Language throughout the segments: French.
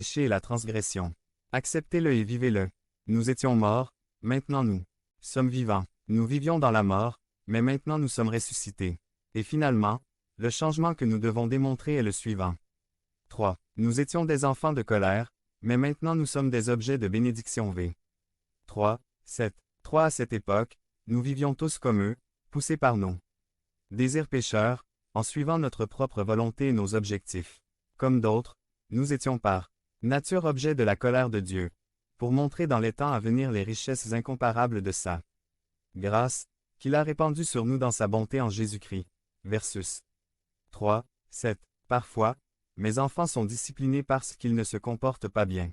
péché et la transgression. Acceptez-le et vivez-le. Nous étions morts, maintenant nous sommes vivants. Nous vivions dans la mort, mais maintenant nous sommes ressuscités. Et finalement, le changement que nous devons démontrer est le suivant. 3. Nous étions des enfants de colère, mais maintenant nous sommes des objets de bénédiction v. 3. 7. 3. À cette époque, nous vivions tous comme eux, poussés par nos désirs pécheurs, en suivant notre propre volonté et nos objectifs. Comme d'autres, nous étions par nature objets de la colère de Dieu, pour montrer dans les temps à venir les richesses incomparables de sa grâce, qu'il a répandue sur nous dans sa bonté en Jésus-Christ. Versus 3, 7. Parfois, mes enfants sont disciplinés parce qu'ils ne se comportent pas bien.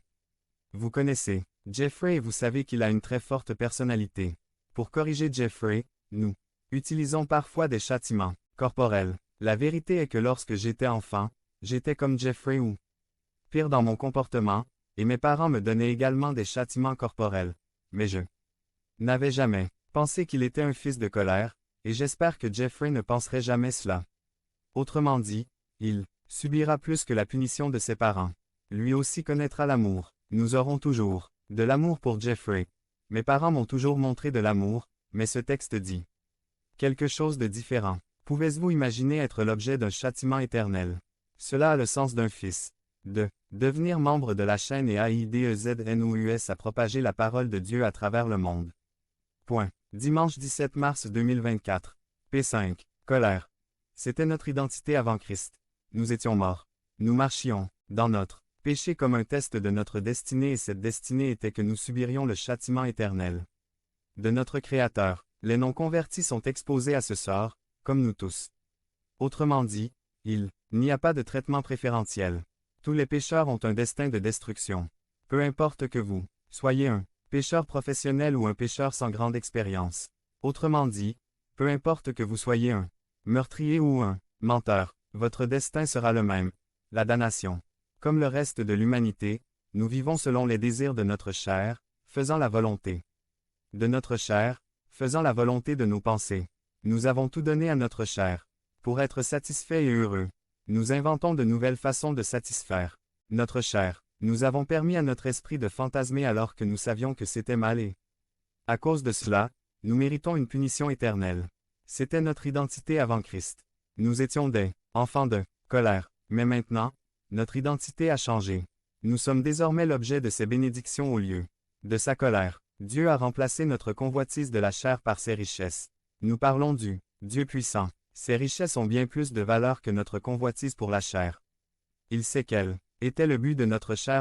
Vous connaissez Jeffrey et vous savez qu'il a une très forte personnalité. Pour corriger Jeffrey, nous utilisons parfois des châtiments corporels. La vérité est que lorsque j'étais enfant, j'étais comme Jeffrey ou pire dans mon comportement, et mes parents me donnaient également des châtiments corporels. Mais je n'avais jamais pensé qu'il était un fils de colère, et j'espère que Jeffrey ne penserait jamais cela. Autrement dit, il subira plus que la punition de ses parents. Lui aussi connaîtra l'amour. Nous aurons toujours de l'amour pour Jeffrey. Mes parents m'ont toujours montré de l'amour, mais ce texte dit quelque chose de différent. Pouvez-vous imaginer être l'objet d'un châtiment éternel? Cela a le sens d'un fils. De devenir membre de la chaîne et AIDEZNOUS à propager la parole de Dieu à travers le monde. Point. Dimanche 17 mars 2024. P5. Colère. C'était notre identité avant Christ. Nous étions morts. Nous marchions dans notre péché comme un test de notre destinée et cette destinée était que nous subirions le châtiment éternel de notre Créateur. Les non-convertis sont exposés à ce sort, comme nous tous. Autrement dit, il n'y a pas de traitement préférentiel. Tous les pécheurs ont un destin de destruction. Peu importe que vous soyez un pécheur professionnel ou un pécheur sans grande expérience. Autrement dit, peu importe que vous soyez un meurtrier ou un menteur, votre destin sera le même, la damnation. Comme le reste de l'humanité, nous vivons selon les désirs de notre chair, faisant la volonté de notre chair, faisant la volonté de nos pensées. Nous avons tout donné à notre chair. Pour être satisfaits et heureux, nous inventons de nouvelles façons de satisfaire notre chair. Nous avons permis à notre esprit de fantasmer alors que nous savions que c'était mal et à cause de cela, nous méritons une punition éternelle. C'était notre identité avant Christ. Nous étions des enfants de colère, mais maintenant, notre identité a changé. Nous sommes désormais l'objet de ses bénédictions au lieu de sa colère. Dieu a remplacé notre convoitise de la chair par ses richesses. Nous parlons du Dieu puissant. Ses richesses ont bien plus de valeur que notre convoitise pour la chair. Il sait quel était le but de notre chair